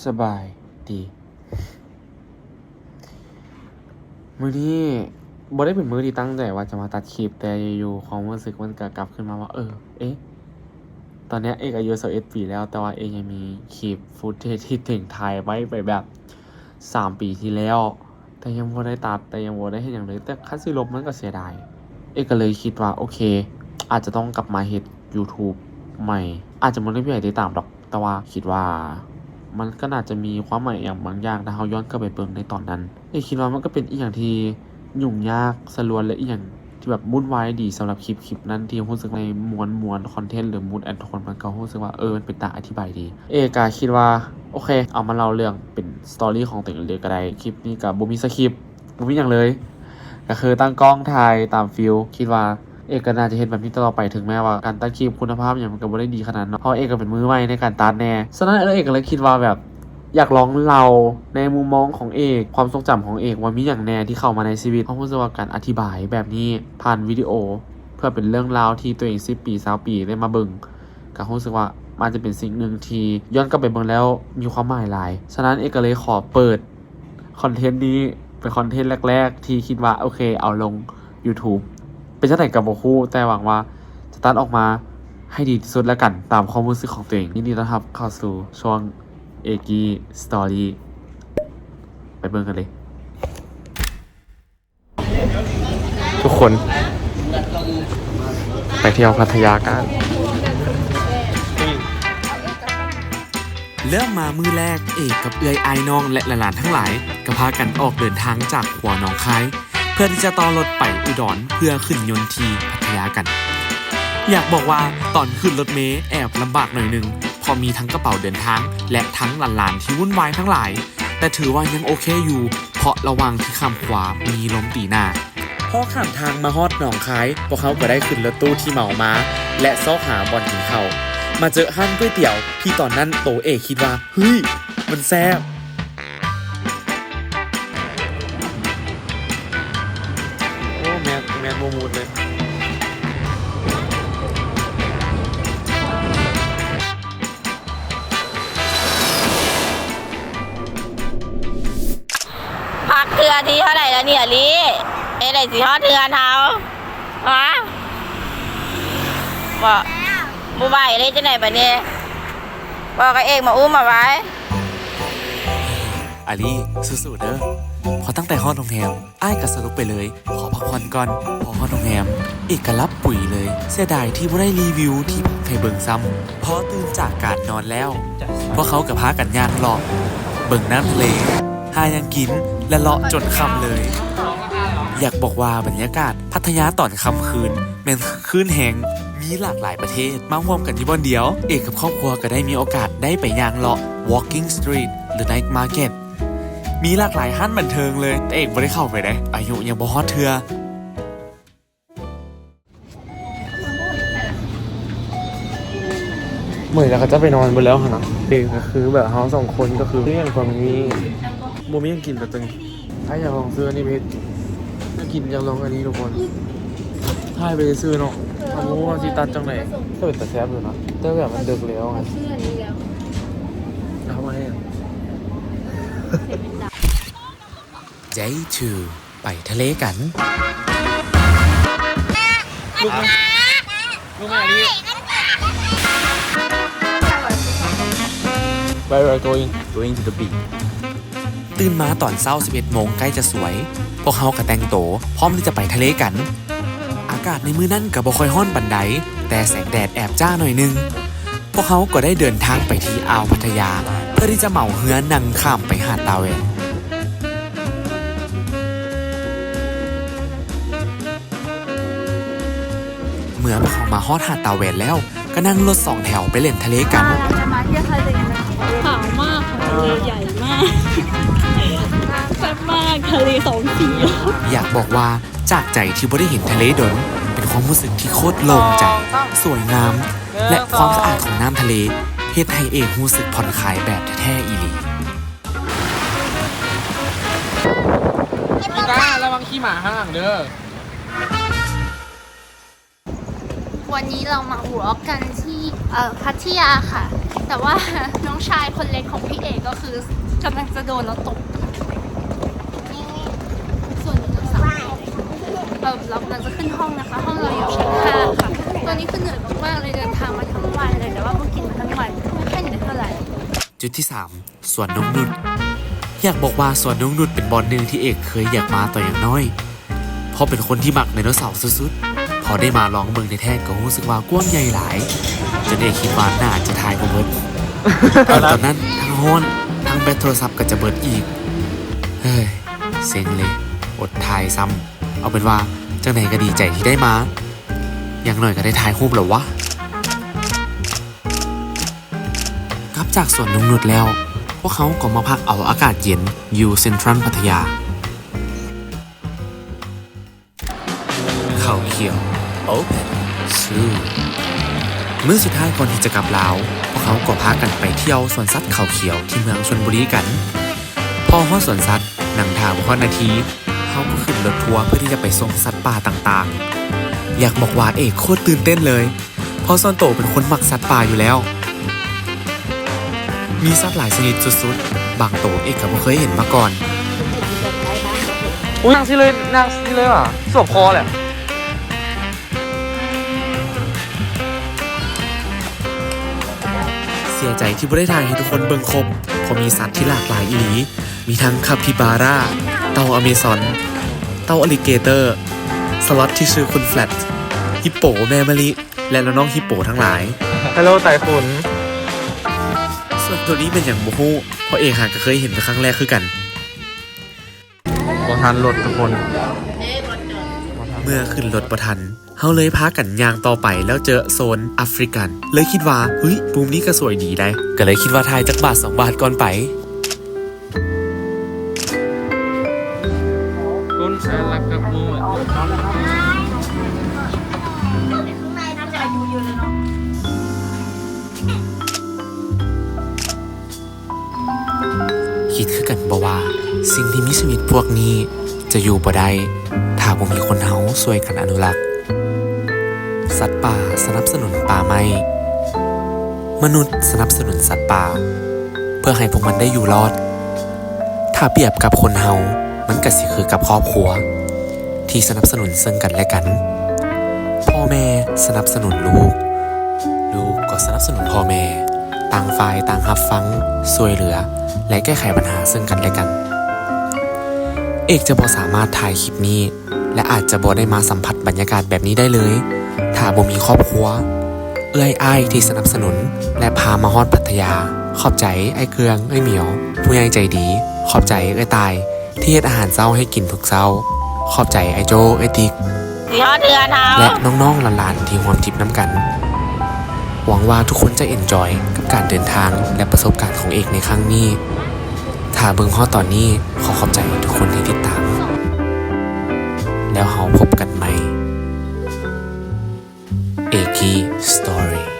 สบายดีมื้อนี้บ่ได้เป็นมื้อที่ตั้งใจว่าจะมาตัดคลิปแต่อยู่ๆความรู้สึกมันก็กลับขึ้นมาว่าเอ๊ะตอนเนี้ยเอกอายุ21ปีแล้วแต่ว่าเอกยังมีคลิปฟุตเทจที่ถึงถ่ายไว้ไปแบบ3ปีที่แล้วแต่ยังบ่ได้ตัดแต่ยังบ่ได้เฮ็ดหยังเลยแต่คันสิลบมันก็เสียดายเอกก็เลยคิดว่าโอเคอาจจะต้องกลับมาเฮ็ด YouTube ใหม่อาจจะบ่ได้มีให้ติดตามดอกแต่ว่าคิดว่ามันก็น่าจะมีความหมายอย่างบางอย่างถ้าเราย้อนกลับไปเบิ่งในตอนนั้นคิดว่ามันก็เป็นอีหยังที่ยุ่งยากสะลวนและอีหยังที่แบบวุ่นวายดีสำหรับคลิปนั้นที่รู้สึกในมวลคอนเทนต์หรือ mood and tone มันก็รู้สึกว่ามันเป็นตาอธิบายดีก็คิดว่าโอเคเอามาเล่าเรื่องเป็นสตอรี่ของตัวเองเลยก็ได้คลิปนี้ก็บ่มีสคริปต์บ่มีหยังเลยก็คือตั้งกล้องถ่ายตามฟีลคิดว่าก็น่าจะเฮ็ดแบบนี้ต่อไปถึงแม้ว่าการตัดคลิปคุณภาพหยังมันก็บ่ได้ดีขนาดนั้นเนาะเพราะก็เป็นมือใหม่ในการตัดแน่ฉะนั้นก็เลยคิดว่าแบบอยากลองเล่าในมุมมองของความทรงจำของว่ามีอย่างแน่ที่เข้ามาในชีวิตเพราะรู้สึกว่าการอธิบายแบบนี้ผ่านวิดีโอเพื่อเป็นเรื่องราวที่ตัวเอง10 ปี 20 ปีได้มาเบิ่งก็รู้สึกว่ามันจะเป็นสิ่งหนึ่งที่ย้อนกลับไปเบิ่งแล้วมีความหมายหลายฉะนั้นก็เลยขอเปิดคอนเทนต์นี้เป็นคอนเทนต์แรกๆที่คิดว่าโอเคเอาลง YouTube เป็นจังได๋ก็บ่ฮู้แต่หวังว่าจะตัดออกมาให้ดีที่สุดแล้วกันตามความรู้สึกของตัวเองยินดีต้อนรับเข้าสู่ช่วงเอกีสตอรี่ไปเบิ่งกันเลยทุกคนไปเที่ยวพัทยากันเริ่มมามือแรกกับเอื้อยอายน้องและหลานๆทั้งหลายก็พากันออกเดินทางจากหัวหนองคายเพื่อที่จะต่อรถไปอุดรเพื่อขึ้นยนต์ที่พัทยากันอยากบอกว่าตอนขึ้นรถเมล์แอบลำบากหน่อยนึงพอมีทั้งกระเป๋าเดินทางและทั้งหลานๆที่วุ่นวายทั้งหลายแต่ถือว่ายังโอเคอยู่เพราะระหว่างที่ข้ามขวามีลมตีหน้าพอข้ามทางมาฮอดหนองคายพวกเขาก็ได้ขึ้นรถตู้ที่เหมามาและซอกหาบ่อนกินข้าวมาเจอห้างก๋วยเตี๋ยวที่ตอนนั้นโตคิดว่าเฮ้ยมันแซ่บโอ้แมนโมมูดเลยพักเทือที่เท่าไหร่แล้วเนี่ยลิไหนสิฮอดเทือเท้าฮะบอกบูบายเลยจะไหนปะเนี่ยบอกกับเอกมาอุ้มมาไว้อาลีสู้ๆเด้อพอตั้งแต่ฮอดโรงแรมอ้ายก็สรุปไปเลยขอพักผ่อนก่อนพอฮอดโรงแรมเอกก็รับปุ๋ยเลยเสียดายที่บ่ได้รีวิวที่ให้เบิ่งซ้ำพอตื่นจากการนอนแล้วพวกเขาก็พากันย่างเลาะเบิ่งน้ำทะเลหายังกินและเลาะจนค่ำเลยอยากบอกว่าบรรยากาศพัทยาตอนค่ำคืนแม่นคลื่นแหงมีหลากหลายประเทศมาร่วมกันที่บ่อนเดียวเอกกับครอบครัวก็ได้มีโอกาสได้ไปย่างเลาะ walking street หรือ night market มีหลากหลายห้านบันเทิงเลยแต่เอกไม่ได้เข้าไปได้อายุยังบ่ฮอดเทื่อเหมือนเขาจะไปนอนบนแล้วนะก็คือแบบเขาสองคนก็คือเรื่องความนี้โมมี่ยังกินแบบตึงถ้าอยากลองซื้ออันนี้เพชรกินอยากลองอันนี้ทุกคนถ้าไปซื้อเนาะเอาโม่ที่ตัดจังไหนก็เป็นแต่แซ่บอยู่นะแต่แบบมันดึกแล้วไงชื่ออันนี้แล้วเอามาให้ Day 2 ไปทะเลกันลูกแม่ดิไป going to the beach ตื่นมาตอนเช้า 11 โมงใกล้จะสวย พวกเขาก็แต่งโตพร้อมที่จะไปทะเลกัน อากาศในมื้อนั้นก็บ่ค่อยร้อนปานใดแต่แสงแดดแอบจ้าหน่อยนึง พวกเขาก็ได้เดินทางไปที่อ่าวพัทยาเพื่อที่จะเหมาเรือนั่งข้ามไปหาดตาแหวนเมื่อพวกเขามาฮอดหาดตาแหวนแล้วก็นั่งรถ2 แถวไปเล่นทะเลกันจะมาเที่ยวทะเลกันขาวมากค่ะทะเลใหญ่มากแซ่บมากทะเล2 สีอยากบอกว่าจากใจที่บ่ได้เห็นทะเลดนเป็นความรู้สึกที่โคตรโล่งใจสวยงามและความสะอาดของน้ำทะเลเฮ็ดให้รู้สึกผ่อนคลายแบบแท้ๆอีหลีพี่ก้าระวังขี้หมาข้างหลังเด้อวันนี้เรามาวอล์กกันที่พัทยาค่ะแต่ว่าน้องชายคนเล็กของพี่เอกก็ คือกำลังจะโดนแล้วตกส่วนชั้น3เรากำลังจะขึ้นห้องนะคะ ห้องเราอยู่ชั้น5ค่ะตอนนี้คือเหนื่อยมากๆเลยเดินทางมาทั้งวันเลยแต่ว่าเพิ่งกินมาทั้งวันไม่ค่อยเหนื่อยเท่าไหร่ จุดที่ 3 สวนนงนุชอยากบอกว่าสวนนงนุชเป็นบอลหนึ่งที่เอกเคยอยากมาต่ออย่างน้อยเพราะเป็นคนที่มักไดโนเสาร์สุดๆพอได้มาลองเบิ่งในแท้ก็รู้สึกว่ากว้างใหญ่หลายจนเอกคิดว่าน่าจะทายบ่เบิดตอนนั้นทั้งฮ้อนทั้งแบตโทรศัพท์ก็จะเบิดอีกเฮ้ยเซ็งเลยอดทายซ้ำเอาเป็นว่าจังไหนก็ดีใจที่ได้มาอย่างน้อยก็ได้ถ่ายรูปแล้ววะกลับจากสวนนงนุชแล้วพวกเขาก็มาพักเอาอากาศเย็นอยู่เซ็นทรัลพัทยาเขาเขียวโอ๊ปซูมื้อสุดท้ายก่อนที่จะกลับลาวพวกเขาก็พากันไปเที่ยวสวนสัตว์เขาเขียวที่เมืองชลบุรีกันพอฮอดสวนสัตว์นั่งท่าบ่ฮอดนาทีเขาก็ขึ้นรถทัวร์เพื่อที่จะไปส่งสัตว์ป่าต่างๆอยากบอกว่าเอกโคตรตื่นเต้นเลยเพราะซอนโตเป็นคนมักสัตว์ป่าอยู่แล้วมีสัตว์หลายชนิดสุดๆบางตัวเอกก็บ่เคยเห็นมาก่อน อุ้ยนั่งสิเลยว่ะสวบคอแหละ เสียใจที่บ่ได้ถ่ายให้ทุกคนเบิ่งครบเพราะมีสัตว์ที่หลากหลายอีหลีมีทั้งคาปิบาร่าเต่าอเมซอนเต่าอลิเกเตอร์สล็อตที่ชื่อคุณแฟลตฮิปโปแม่มะลิและน้องฮิปโปทั้งหลาย ฮัลโหลไต้ฝุ่น ส่วนตัวนี้เป็นอย่างบ่ฮู้เพราะเอกหาก็เคยเห็นเป็นครั้งแรกคือกัน บ่ทันรถทุกคน เมื่อขึ้นรถบ่ทันเฮาเลยพากันย่างต่อไปแล้วเจอโซนแอฟริกันเลยคิดว่าเฮ้ยมุมนี้ก็สวยดีได้ก็เลยคิดว่าถ่ายจักบาท2 บาทก่อนไป คุณรักกับมูอ่ะ คิดคือกันบ่ว่าสิ่งที่มีชีวิตพวกนี้จะอยู่บ่ได้ถ้าบ่มีคนเฮาช่วยกันอนุรักษ์สัตว์ป่าสนับสนุนป่าไม้มนุษย์สนับสนุนสัตว์ป่าเพื่อให้พวกมันได้อยู่รอดถ้าเปรียบกับคนเฮามันก็สิคือกับครอบครัวที่สนับสนุนซึ่งกันและกันพ่อแม่สนับสนุนลูกลูกก็สนับสนุนพ่อแม่ต่างฝ่ายต่างรับฟังช่วยเหลือและแก้ไขปัญหาซึ่งกันและกันเอกจะบ่สามารถถ่ายคลิปนี้และอาจจะบ่ได้มาสัมผัสบรรยากาศแบบนี้ได้เลยถ้าบ่มีครอบครัวเอื้อยอ้ายที่สนับสนุนและพามาฮอดพัทยาขอบใจไอ้เกลืองไอ้เหมียวผู้ใหญ่ใจดีขอบใจไอ้ตายที่เฮ็ดอาหารเช้าให้กินทุกเช้าขอบใจไอ้โจไอ้ติ๊ก สีฮอดเทือนเฮา และน้องๆหลานๆที่ร่วมทริปน้ำกันหวังว่าทุกคนจะเอนจอยกับการเดินทางและประสบการณ์ของเอกในครั้งนี้ถ้าเบิ่งฮอดตอนนี้ขอขอบใจทุกคนที่ติดตามแล้วเราพบกันใหม่เอกีสตอรี่